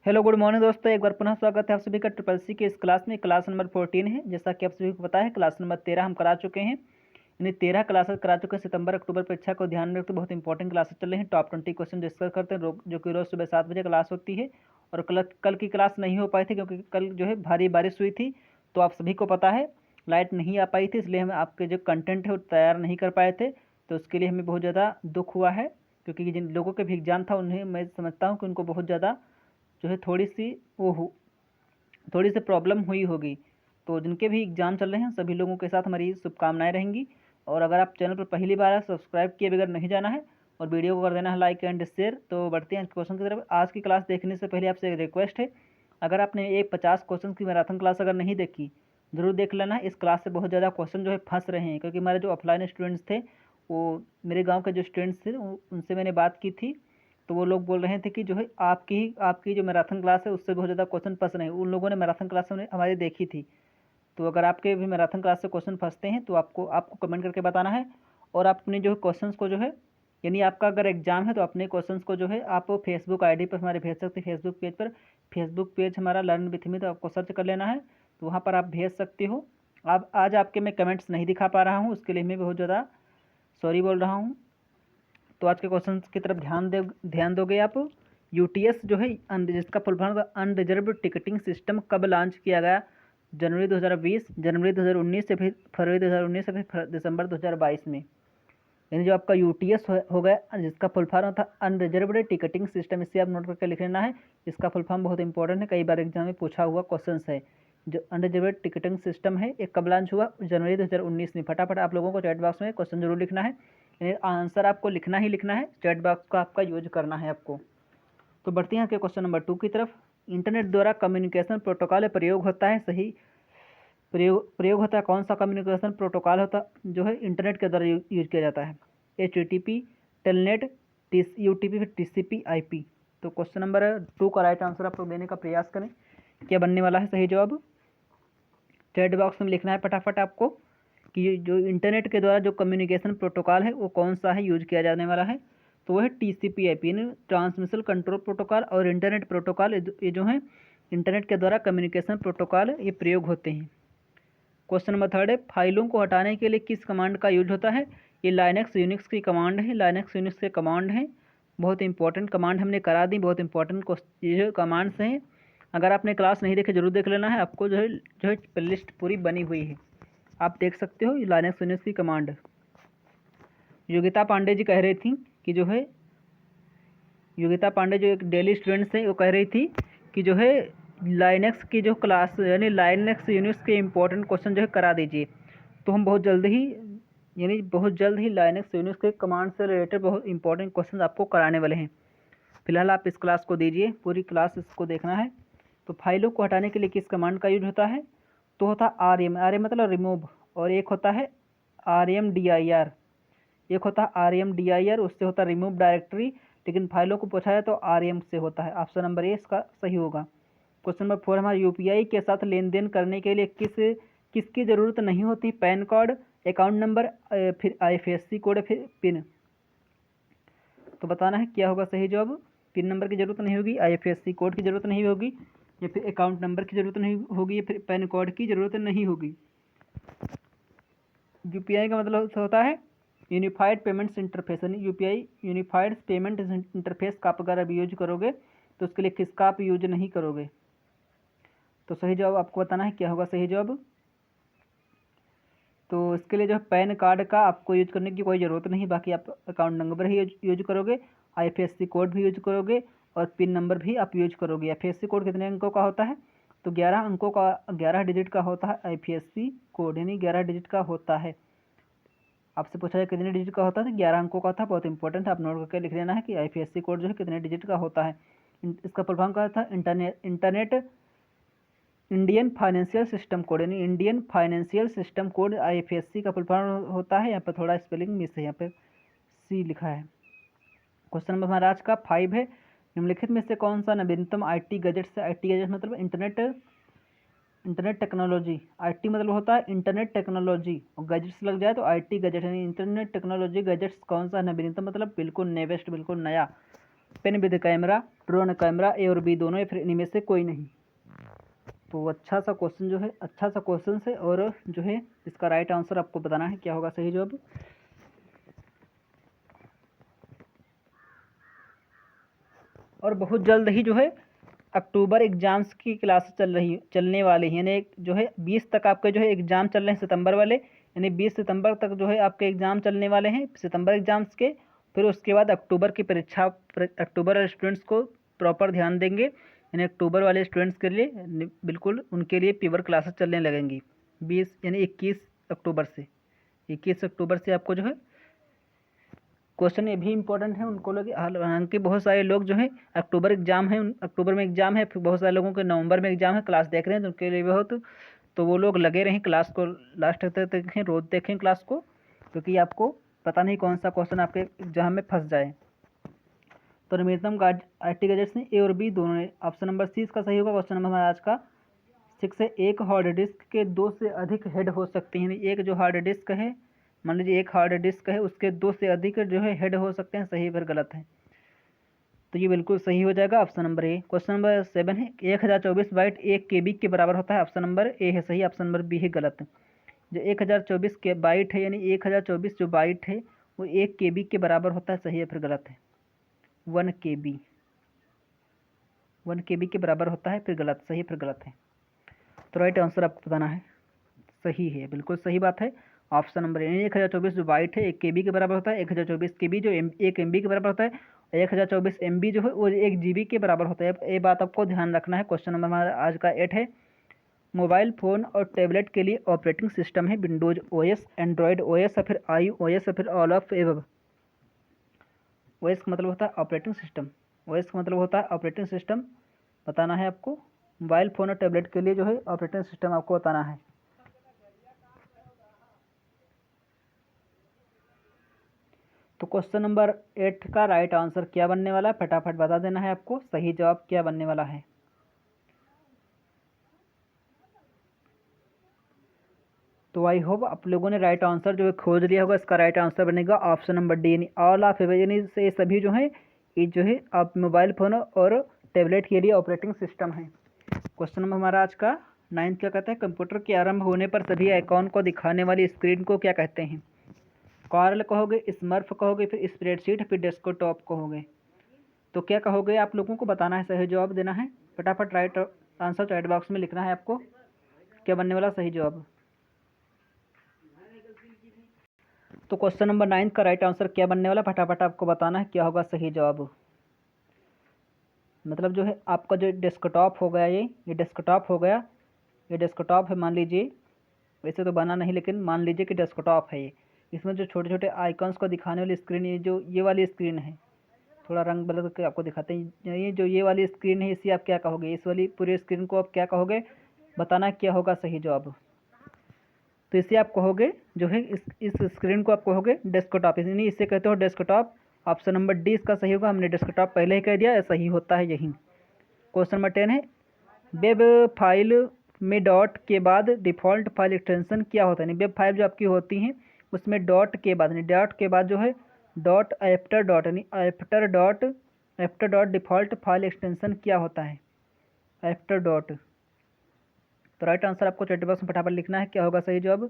Hello good morning दोस्तों, एक बार पुनः स्वागत है आप सभी का ट्रिपल सी के इस क्लास में। क्लास नंबर 14 है। जैसा कि आप सभी को पता है क्लास नंबर 13 हम करा चुके हैं, यानी 13 क्लासेस करा चुके हैं। सितंबर अक्टूबर परीक्षा को ध्यान में रखते बहुत इंपॉर्टेंट क्लासेस चल रहे हैं। टॉप 20 क्वेश्चन डिस्कस करते हैं, जो कि रोज़ सुबह 7 बजे क्लास होती है। और कल की क्लास नहीं हो पाई थी क्योंकि कल जो है भारी बारिश हुई थी, तो आप सभी को पता है लाइट नहीं आ पाई थी, इसलिए हम आपके जो कंटेंट है वो तैयार नहीं कर पाए थे। तो उसके लिए हमें बहुत ज़्यादा दुख हुआ है, क्योंकि जिन लोगों के भी एग्जाम था उन्हें मैं समझता हूँ कि उनको बहुत ज़्यादा जो है थोड़ी सी प्रॉब्लम हुई होगी। तो जिनके भी एग्ज़ाम चल रहे हैं सभी लोगों के साथ हमारी शुभकामनाएं रहेंगी। और अगर आप चैनल पर पहली बार है, सब्सक्राइब किए बगैर नहीं जाना है और वीडियो को कर देना है लाइक एंड शेयर। तो बढ़ते हैं क्वेश्चन की तरफ। आज की क्लास देखने से पहले आपसे एक रिक्वेस्ट है, अगर आपने एक 50 क्वेश्चन की मैराथन क्लास अगर नहीं देखी, ज़रूर देख लेना है। इस क्लास से बहुत ज़्यादा क्वेश्चन जो है फंस रहे हैं, क्योंकि हमारे जो ऑफलाइन स्टूडेंट्स थे, वो मेरे गाँव के जो स्टूडेंट्स थे उनसे मैंने बात की थी, तो वो लोग बोल रहे थे कि जो है आपकी जो मैराथन क्लास है उससे बहुत ज़्यादा क्वेश्चन फंस रहे हैं। उन लोगों ने मैराथन क्लास हमारी देखी थी। तो अगर आपके भी मैराथन क्लास से क्वेश्चन फंसते हैं तो आपको कमेंट करके बताना है। और आप अपने जो है क्वेश्चंस को जो है, यानी आपका अगर एग्जाम है तो अपने क्वेश्चंस को जो है आप फेसबुक आईडी पर हमारे भेज सकते हैं। फेसबुक पेज पर, फेसबुक पेज हमारा लर्न विथ मी, तो आपको सर्च कर लेना है, तो वहाँ पर आप भेज सकते हो। अब आज आपके मैं कमेंट्स नहीं दिखा पा रहा हूँ, उसके लिए मैं बहुत ज़्यादा सॉरी बोल रहा हूँ। तो आज के क्वेश्चन की तरफ ध्यान दोगे आप। यूटीएस जो है जिसका full form unreserved ticketing system कब लॉन्च किया गया? जनवरी 2020, जनवरी 2019 से फिर फरवरी 2019 से फिर दिसंबर 2022 में। यानी जो आपका यूटीएस हो गया, जिसका फुल फॉर्म था अनरिजर्व्ड टिकटिंग सिस्टम, इससे आप नोट करके लिख लेना है। इसका फुल फॉर्म बहुत इंपॉर्टेंट है, कई बार एग्जाम में पूछा हुआ क्वेश्चन है। जो अनरिजर्व्ड टिकटिंग सिस्टम है ये कब लॉन्च हुआ? जनवरी 2019 में। फटाफट आप लोगों को चैट बॉक्स में क्वेश्चन जरूर लिखना है, यानी आंसर आपको लिखना ही लिखना है, चैट बॉक्स का आपका यूज करना है आपको। तो बढ़ते हैं आपके क्वेश्चन नंबर 2 की तरफ। इंटरनेट द्वारा कम्युनिकेशन प्रोटोकॉल प्रयोग होता है, सही प्रयोग होता है। कौन सा कम्युनिकेशन प्रोटोकॉल होता जो है इंटरनेट के द्वारा यूज किया जाता है? HTTP, टेलनेट, UTP, फिर TCP IP। तो क्वेश्चन नंबर 2 का राइट आंसर आप लोग देने का प्रयास करें। क्या बनने वाला है सही जवाब? चैट बॉक्स में लिखना है फटाफट आपको कि जो इंटरनेट के द्वारा जो कम्युनिकेशन प्रोटोकॉल है वो कौन सा है यूज किया जाने वाला है। तो वो है TCP IP, यानी ट्रांसमिशन कंट्रोल प्रोटोकॉल और इंटरनेट प्रोटोकॉल, ये जो है इंटरनेट के द्वारा कम्युनिकेशन प्रोटोकॉल ये प्रयोग होते हैं। क्वेश्चन नंबर 3 है, फाइलों को हटाने के लिए किस कमांड का यूज होता है? ये लाइनक्स यूनिक्स की कमांड है, लाइनक्स यूनिक्स के कमांड है। बहुत इंपॉर्टेंट कमांड हमने करा दी, बहुत इंपॉर्टेंट ये जो कमांड्स हैं, अगर आपने क्लास नहीं देखे जरूर देख लेना है। आपको जो है प्लेलिस्ट पूरी बनी हुई है, आप देख सकते हो। लाइनक्स यूनिक्स की कमांड योगिता पांडे जी कह रही थी कि जो है, योगिता पांडे जो एक डेली स्टूडेंट्स हैं वो कह रही थी कि जो है लाइनक्स की जो क्लास, यानी लाइनक्स यूनिक्स के इंपॉर्टेंट क्वेश्चन जो है करा दीजिए। तो हम बहुत जल्द ही, यानी बहुत जल्द ही लाइनक्स यूनिक्स के कमांड से रिलेटेड बहुत इंपॉर्टेंट क्वेश्चन आपको कराने वाले हैं। फिलहाल आप इस क्लास को दीजिए, पूरी क्लास इसको देखना है। तो फाइलों को हटाने के लिए किस कमांड का यूज होता है? तो होता है RM, RM मतलब रिमूव, और एक होता है RMDIR, एक होता है RMDIR, उससे होता है रिमूव डायरेक्टरी। लेकिन फाइलों को पूछा है तो RM से होता है। ऑप्शन नंबर ए इसका सही होगा। क्वेश्चन नंबर 4, हमारे UPI के साथ लेन देन करने के लिए किसकी ज़रूरत नहीं होती? पैन कार्ड, अकाउंट नंबर, फिर IFSC कोड, फिर पिन। तो बताना है क्या होगा सही जवाब। पिन नंबर की ज़रूरत नहीं होगी, IFSC कोड की ज़रूरत नहीं होगी, या फिर अकाउंट नंबर की ज़रूरत नहीं होगी, या फिर पैन कार्ड की ज़रूरत नहीं होगी। UPI का मतलब होता है यूनिफाइड पेमेंट्स इंटरफेस, यानी UPI यूनिफाइड पेमेंट इंटरफेस का आप अगर आप यूज करोगे तो उसके लिए किसका आप यूज नहीं करोगे। तो सही जवाब आपको बताना है क्या होगा सही जवाब। तो इसके लिए जो है पैन कार्ड का आपको यूज करने की कोई ज़रूरत नहीं, बाकी आप अकाउंट नंबर ही यूज करोगे, IFSC कोड भी यूज करोगे, और पिन नंबर भी आप यूज करोगे। IFSC कोड कितने अंकों का होता है? तो 11 अंकों का, 11 डिजिट का होता है IFSC कोड, यानी 11 डिजिट का होता है। आपसे पूछा जाए कितने डिजिट का होता है तो 11 अंकों का था, बहुत इंपॉर्टेंट है, आप नोट करके लिख लेना है कि IFSC कोड जो है कितने डिजिट का होता है। इसका फुल फॉर्म क्या था? Internet Indian financial system code, यानी Indian financial system code IFSC का फुल फॉर्म होता है। यहाँ पर थोड़ा स्पेलिंग मिस है, यहाँ पर C लिखा है। क्वेश्चन नंबर हमारा आज का 5 है, निम्नलिखित में से कौन सा नवीनतम IT गैजेट से, IT गैजेट मतलब इंटरनेट टेक्नोलॉजी, IT मतलब होता है इंटरनेट टेक्नोलॉजी, और गैजेट्स लग जाए तो IT गैजेट, यानी इंटरनेट टेक्नोलॉजी गैजेट्स कौन सा नवीनतम मतलब बिल्कुल नेवेस्ट, बिल्कुल नया। Pen with camera, drone camera, A और बी दोनों या फिर इनमें से कोई नहीं। तो अच्छा सा क्वेश्चन है और जो है इसका राइट आंसर आपको बताना है क्या होगा सही जवाब। और बहुत जल्द ही जो है अक्टूबर एग्जाम्स की क्लास चलने वाली हैं, यानी जो है 20 तक आपके जो है एग्ज़ाम चल रहे हैं सितंबर वाले, यानी 20 सितंबर तक जो है आपके एग्ज़ाम चलने वाले हैं सितंबर एग्जाम्स के। फिर उसके बाद अक्टूबर की परीक्षा, अक्टूबर वाले स्टूडेंट्स को प्रॉपर ध्यान देंगे, यानी अक्टूबर वाले स्टूडेंट्स के लिए बिल्कुल उनके लिए प्योर क्लासेस चलने लगेंगी 20 यानी 21 अक्टूबर से। 21 अक्टूबर से आपको जो है क्वेश्चन ये भी इंपॉर्टेंट है उनको लोग, हालांकि बहुत सारे लोग जो है अक्टूबर एग्जाम है, अक्टूबर में एग्जाम है, फिर बहुत सारे लोगों के नवंबर में एग्जाम है, क्लास देख रहे हैं तो उनके लिए बहुत, तो वो लोग लगे रहें क्लास को लास्ट तक देखें, रोज देखें क्लास को, क्योंकि आपको पता नहीं कौन सा क्वेश्चन आपके एग्जाम में फंस जाए। तो नवीनतम IT गैजेट्स ने ए और बी दोनों ने, ऑप्शन नंबर सी इसका सही होगा। क्वेश्चन नंबर हमारा आज का 6 है, एक हार्ड डिस्क के 2 से अधिक हेड हो सकते हैं, एक जो हार्ड डिस्क है, मान लीजिए एक हार्ड डिस्क है, उसके 2 से अधिक जो है हेड हो सकते हैं, सही फिर गलत है। तो ये बिल्कुल सही हो जाएगा option number A. Question number 7 है, 1024 बाइट 1 KB के बराबर होता है, ऑप्शन नंबर ए है सही, ऑप्शन नंबर बी है गलत। जो 1024 के बाइट है, यानी 1024 जो बाइट है वो 1 KB के बराबर होता है, सही है फिर गलत है। 1 KB के बराबर होता है, फिर गलत, सही फिर गलत है। तो राइट आंसर आपको बताना है, सही है, बिल्कुल सही बात है, ऑप्शन नंबर ए। 1024 जो बाइट है 1 KB के बराबर होता है, 1024 KB जो 1 MB के बराबर होता है, 1024 MB जो है वो 1 GB के बराबर होता है। ये बात आपको ध्यान रखना है। क्वेश्चन नंबर हमारा आज का 8 है, मोबाइल फ़ोन और टैबलेट के लिए ऑपरेटिंग सिस्टम है विंडोज OS, एंड्रॉयड OS या फिर iOS या फिर ऑल ऑफ एबव। OS का मतलब होता है ऑपरेटिंग सिस्टम, OS का मतलब होता है ऑपरेटिंग सिस्टम, बताना है आपको। मोबाइल फ़ोन और टैबलेट के लिए जो है ऑपरेटिंग सिस्टम आपको बताना है। तो क्वेश्चन नंबर 8 का राइट आंसर क्या बनने वाला है, फटाफट बता देना है आपको, सही जवाब क्या बनने वाला है। तो आई होप आप लोगों ने राइट आंसर जो है खोज लिया होगा। इसका राइट आंसर बनेगा ऑप्शन नंबर डी, यानी ऑल ऑफ यानी से सभी जो है ये जो है आप मोबाइल फ़ोन और टैबलेट के लिए ऑपरेटिंग सिस्टम है। क्वेश्चन नंबर हमारा आज का 9 क्या कहता है, कंप्यूटर के आरंभ होने पर सभी आइकॉन को दिखाने वाली स्क्रीन को क्या कहते हैं। कार्ल कहोगे, स्मर्फ कहोगे, फिर स्प्रेडशीट, फिर डेस्कटॉप कहोगे। तो क्या कहोगे आप लोगों को बताना है, सही जवाब देना है। फटाफट राइट आंसर चैट बॉक्स में लिखना है आपको, क्या बनने वाला सही जवाब। तो क्वेश्चन नंबर 9 का राइट आंसर क्या बनने वाला, फटाफट आपको बताना है क्या होगा सही जवाब। मतलब जो है आपका जो डेस्कटॉप हो गया, ये डेस्कटॉप हो गया, ये डेस्कटॉप है मान लीजिए, वैसे तो बना नहीं लेकिन मान लीजिए कि डेस्कटॉप है ये। इसमें जो छोटे छोटे आइकॉन्स को दिखाने वाली स्क्रीन, ये वाली स्क्रीन है, थोड़ा रंग बदल के आपको दिखाते हैं। ये वाली स्क्रीन है, इसी आप क्या कहोगे, इस वाली पूरी स्क्रीन को आप क्या कहोगे, बताना क्या होगा सही जवाब। तो इसे आप कहोगे जो है इस स्क्रीन को आप कहोगे डेस्कटॉप, यानी इससे कहते हो डेस्कटॉप। ऑप्शन नंबर डी इसका सही होगा, हमने डेस्कटॉप पहले ही कह दिया, सही होता है यही। क्वेश्चन नंबर 10 है, वेब फाइल में डॉट के बाद डिफ़ॉल्ट फाइल एक्सटेंशन क्या होता है। वेब फाइल जो आपकी होती हैं उसमें डॉट के बाद, यानी डॉट के बाद जो है डॉट आफ्टर डॉट, यानी after dot default file extension क्या होता है, आफ्टर डॉट। तो राइट आंसर आपको चैट बॉक्स में फटाफट लिखना है क्या होगा सही जवाब,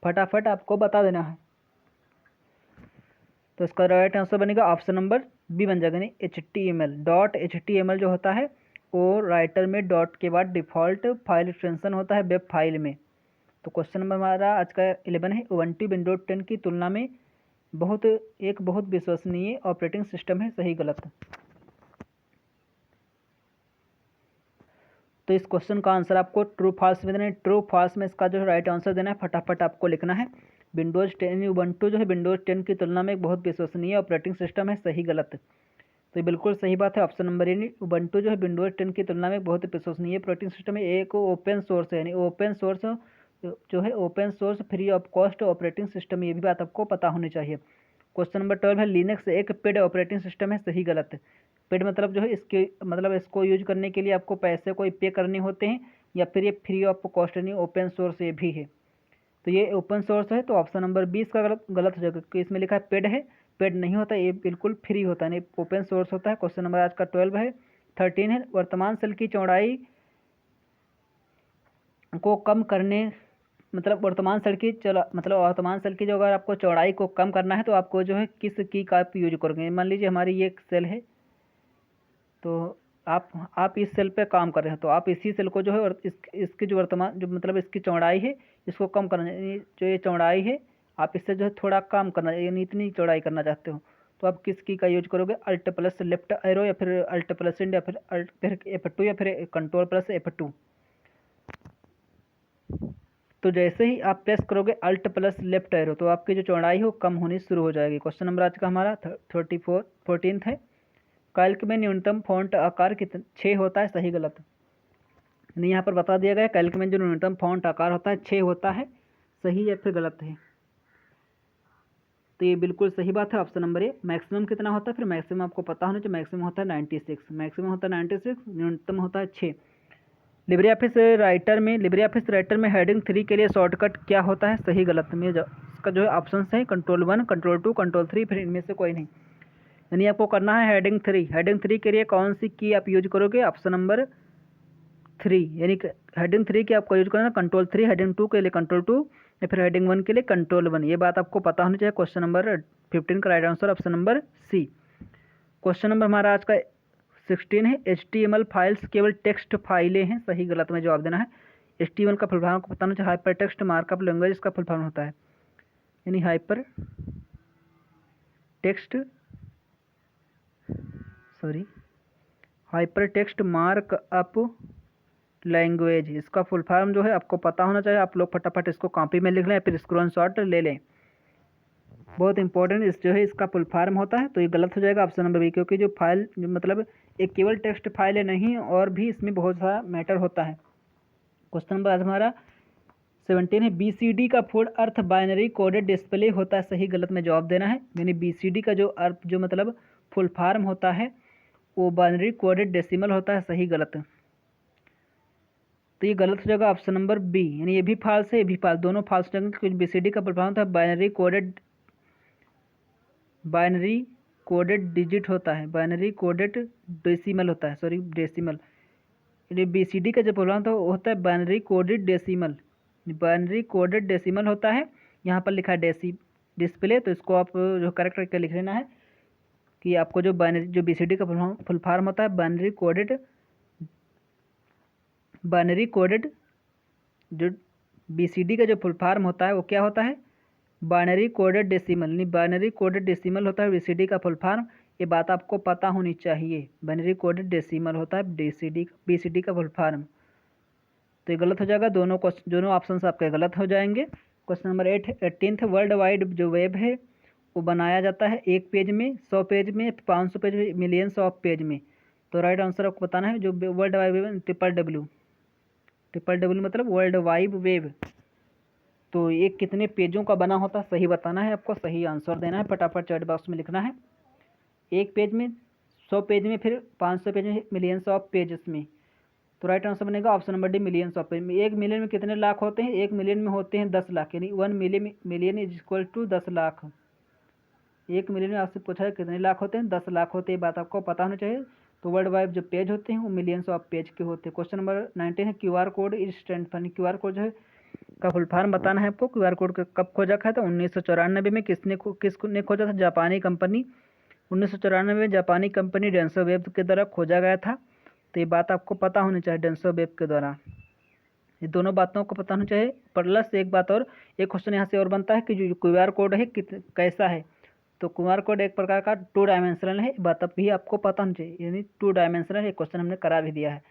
फटाफट आपको बता देना है। तो इसका राइट आंसर बनेगा ऑप्शन नंबर बी बन जाएगा, यानी HTML, डॉट HTML जो होता है वो राइटर में डॉट के बाद डिफ़ॉल्ट फाइल एक्सटेंशन होता है वेब फाइल में। तो क्वेश्चन नंबर हमारा आज का 11 है, उबंटू विंडोज 10 की तुलना में बहुत विश्वसनीय ऑपरेटिंग सिस्टम है, सही गलत। तो इस क्वेश्चन का आंसर आपको ट्रू फॉल्स में देना है। ट्रू फॉल्स में इसका जो है राइट आंसर देना है, फटाफट आपको लिखना है। विंडोज़ 10 उबंटू जो है विंडोज़ 10 की तुलना में एक बहुत विश्वसनीय ऑपरेटिंग सिस्टम है, सही गलत। तो ये बिल्कुल सही बात है, ऑप्शन नंबर ए, उबंटू जो है विंडोज़ 10 की तुलना में बहुत विश्वसनीय ऑपरेटिंग सिस्टम है। एक ओपन सोर्स है, यानी ओपन सोर्स जो है open source free of cost operating system, ये भी बात आपको पता होनी चाहिए। क्वेश्चन नंबर 12 है, लिनक्स एक पेड ऑपरेटिंग सिस्टम है, सही गलत। पेड मतलब जो है इसके मतलब इसको यूज करने के लिए आपको पैसे कोई पे करने होते हैं, या फिर ये फ्री ऑफ कॉस्ट नहीं, ओपन सोर्स ये भी है। तो ये ओपन सोर्स है, तो ऑप्शन नंबर 20 का गलत हो जाएगा, क्योंकि इसमें लिखा है पेड है, पेड नहीं होता, ये बिल्कुल फ्री होता है, ओपन सोर्स होता है। क्वेश्चन नंबर आज का 12 है। 13 है, वर्तमान सेल की चौड़ाई को कम करने वर्तमान सेल की जो अगर आपको चौड़ाई को कम करना है तो आपको जो है किस की का आप यूज करोगे। मान लीजिए हमारी ये एक सेल है, तो आप इस सेल पे काम कर रहे हैं, तो आप इसी सेल को जो है और इसकी जो वर्तमान जो इसकी चौड़ाई है इसको कम करना, यानी जो ये चौड़ाई है आप इससे जो है थोड़ा कम करना, यानी इतनी चौड़ाई करना चाहते हो, तो आप किस की का यूज करोगे? अल्ट प्लस लेफ्ट एरो, या फिर अल्ट प्लस इंड, या फिर अल्ट फिर F2, या फिर कंट्रोल प्लस F2। तो जैसे ही आप प्रेस करोगे अल्ट प्लस लेफ्ट एरो तो आपकी जो चौड़ाई है वो कम होनी शुरू हो जाएगी। क्वेश्चन नंबर आज का हमारा 14 है। कैल्क में न्यूनतम फॉन्ट आकार कितना 6 होता है, सही गलत? नहीं, यहाँ पर बता दिया गया कैल्क में जो न्यूनतम फॉन्ट आकार होता है 6 होता है, सही या फिर गलत है? तो ये बिल्कुल सही बात है, ऑप्शन नंबर ए। मैक्सिमम कितना होता है? फिर मैक्सिमम आपको पता होना चाहिए, मैक्सिमम होता है 96, मैक्सिमम होता है 96, न्यूनतम होता है 6। लिब्रे ऑफिस राइटर में हेडिंग 3 के लिए शॉर्टकट क्या होता है, सही गलत में? इसका जो है ऑप्शन है कंट्रोल 1, कंट्रोल 2, कंट्रोल 3, फिर इनमें से कोई नहीं। यानी आपको करना है हेडिंग 3 के लिए कौन सी की आप यूज करोगे? ऑप्शन नंबर 3, यानी हेडिंग 3 की आपको यूज करना है कंट्रोल 3, हेडिंग 2 के लिए कंट्रोल 2, या फिर हेडिंग 1 के लिए कंट्रोल 1। ये बात आपको पता होनी चाहिए। क्वेश्चन नंबर 15 का right answer option number C. Question number हमारा आज का 16 है। HTML फाइल्स केवल टेक्स्ट फाइलें हैं, सही गलत में जवाब देना है। HTML का फुल फॉर्म को पता होना चाहिए, हाइपर टेक्स्ट मार्कअप लैंग्वेज इसका फुल फॉर्म होता है, यानी हाइपर टेक्स्ट मार्कअप लैंग्वेज, इसका फुल फॉर्म जो है आपको पता होना चाहिए। आप लोग फटाफट इसको कॉपी में लिख लें, फिर स्क्रीनशॉट ले लें, बहुत इंपॉर्टेंट इस जो है इसका फुल फॉर्म होता है। तो ये गलत हो जाएगा ऑप्शन नंबर बी, क्योंकि जो फाइल एक केवल टेक्स्ट फाइल है नहीं, और भी इसमें बहुत सारा मैटर होता है। क्वेश्चन नंबर आज हमारा 17 है। BCD का फुल अर्थ बाइनरी कोडेड डिस्प्ले होता है, सही गलत में जवाब देना है। यानी BCD का जो अर्थ फुल फॉर्म होता है वो बाइनरी कोडेड डेसिमल होता है, सही गलत? तो ये गलत हो जाएगा ऑप्शन नंबर बी, यानी ये भी फॉल्स है, ये भी फॉल्स, दोनों फॉल्स हो जाएंगे, क्योंकि BCD का फुल फॉर्म होता है बाइनरी कोडेड डिजिट होता है, बाइनरी कोडेड डेसिमल होता है, सॉरी डेसिमल। BCD का जो फुल फॉर्म होता है binary coded decimal, binary coded decimal होता है। यहाँ पर लिखा है डिस्प्ले, तो इसको आप जो करेक्ट करके लिख लेना है कि आपको जो BCD का फुल फॉर्म होता है बाइनरी कोडेड जो BCD का जो फुल फॉर्म होता है वो क्या होता है? बाइनरी कोडेड डेसिमल, नहीं बाइनरी कोडेड डेसिमल होता है BCD का फुल फॉर्म। ये बात आपको पता होनी चाहिए, बाइनरी कोडेड डेसिमल होता है BCD का फुल फॉर्म। तो ये गलत हो जाएगा, दोनों ऑप्शन आपके गलत हो जाएंगे। क्वेश्चन नंबर 18 वर्ल्ड वाइड जो वेब है वो बनाया जाता है 1 पेज में, 100 पेज में, 500 पेज में, मिलियंस ऑफ पेज में। तो राइट आंसर आपको बताना है। जो world wide web triple W मतलब वर्ल्ड वाइड वेब, तो ये कितने पेजों का बना होता है, सही बताना है आपको, सही आंसर देना है, फटाफट चैट बॉक्स में लिखना है। 1 पेज में, 100 पेज में, फिर 500 पेज में, मिलियंस ऑफ पेजेस में। तो राइट आंसर बनेगा option number D, millions of page में। 1 मिलियन में कितने लाख होते हैं? 1 मिलियन में होते हैं 10 लाख, यानी 1 million is equal to 10 lakh. 1 million में आपसे पूछा है कितने लाख होते हैं? 10 लाख होते हैं, बात आपको पता होना चाहिए। तो वर्ल्ड वाइड जो पेज होते हैं वो मिलियंस ऑफ पेज के होते हैं। क्वेश्चन नंबर 19 है। QR code is stand for, QR code जो है का फुल फॉर्म बताना है आपको। QR कोड कब खोजा था? 1994 में किसने खोजा था? जापानी कंपनी। 1994 में जापानी कंपनी डेंसो वेब के द्वारा खोजा गया था। तो ये बात आपको पता होनी चाहिए, डेंसो वेब के द्वारा। ये दोनों बातों को पता होना चाहिए। प्लस एक बात और, एक क्वेश्चन यहाँ से और बनता है कि जो QR कोड है कैसा है? तो QR कोड एक प्रकार का 2 डायमेंशनल है, बात भी आपको पता होनी चाहिए, यानी 2 डायमेंशनल है। क्वेश्चन हमने करा भी दिया है।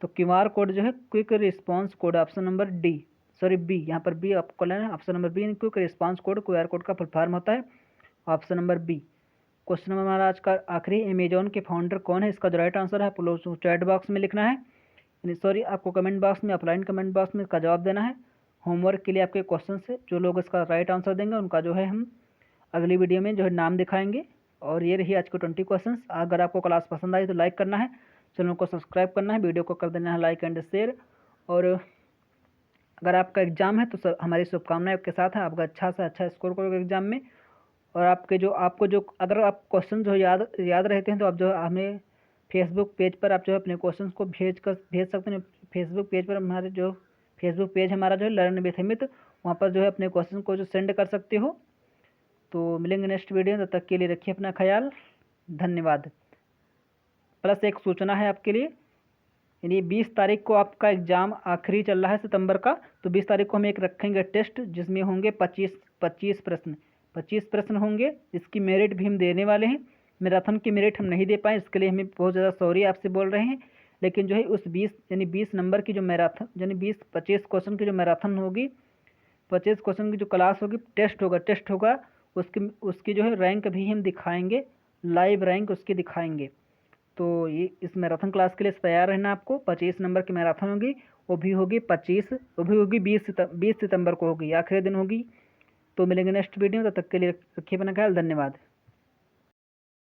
तो QR कोड जो है quick response code, option number D, sorry B, यहाँ पर बी आपको लेना है, option number B, quick response code QR code का फुल फॉर्म होता है, option number B. Question number हमारा आज का आखिरी, अमेजोन के फाउंडर कौन है? इसका जो राइट आंसर है आप लोग चैट बॉक्स में लिखना है, सॉरी आपको कमेंट बॉक्स में, ऑफलाइन कमेंट बॉक्स में इसका जवाब देना है। होमवर्क के लिए आपके क्वेश्चन से जो लोग इसका राइट आंसर देंगे उनका जो है हम अगली वीडियो में जो है नाम दिखाएंगे। और ये रही आज को 20 क्वेश्चन। अगर आपको क्लास पसंद आई तो लाइक करना है, चैनल को सब्सक्राइब करना है, वीडियो को कर देना है लाइक एंड शेयर। और अगर आपका एग्जाम है तो हमारी शुभकामनाएं आपके साथ है, आपका अच्छा से अच्छा स्कोर करोगे एग्जाम में। और आपको जो अगर आप क्वेश्चन जो याद रहते हैं तो आप जो हमें फेसबुक पेज पर आप जो है अपने क्वेश्चंस को भेज सकते हैं। फेसबुक पेज पर हमारे जो फेसबुक पेज हमारा जो है लर्न विथ अमित, वहाँ पर जो है अपने क्वेश्चन को जो सेंड कर सकते हो। तो मिलेंगे नेक्स्ट वीडियो में, तब तक के लिए रखिए अपना ख्याल, धन्यवाद। प्लस एक सूचना है आपके लिए, यानी 20 तारीख को आपका एग्ज़ाम आखिरी चल रहा है सितंबर का, तो 20 तारीख को हम एक रखेंगे टेस्ट जिसमें होंगे 25 प्रश्न 25 प्रश्न होंगे। इसकी मेरिट भी हम देने वाले हैं। मैराथन की मेरिट हम नहीं दे पाए, इसके लिए हमें बहुत ज़्यादा सॉरी आपसे बोल रहे हैं। लेकिन जो है उस 20 नंबर की जो मैराथन यानी 25 क्वेश्चन की जो मैराथन होगी, 25 क्वेश्चन की जो क्लास होगी, टेस्ट होगा उसकी जो है रैंक भी हम दिखाएंगे, लाइव रैंक उसकी दिखाएंगे। तो ये इस मैराथन क्लास के लिए तैयार रहना आपको। 25 नंबर की मैराथन होगी, वो भी होगी 20 सितंबर को होगी, आखिरी दिन होगी। तो मिलेंगे नेक्स्ट वीडियो, तब तक के लिए रखिए अपना ख्याल, धन्यवाद।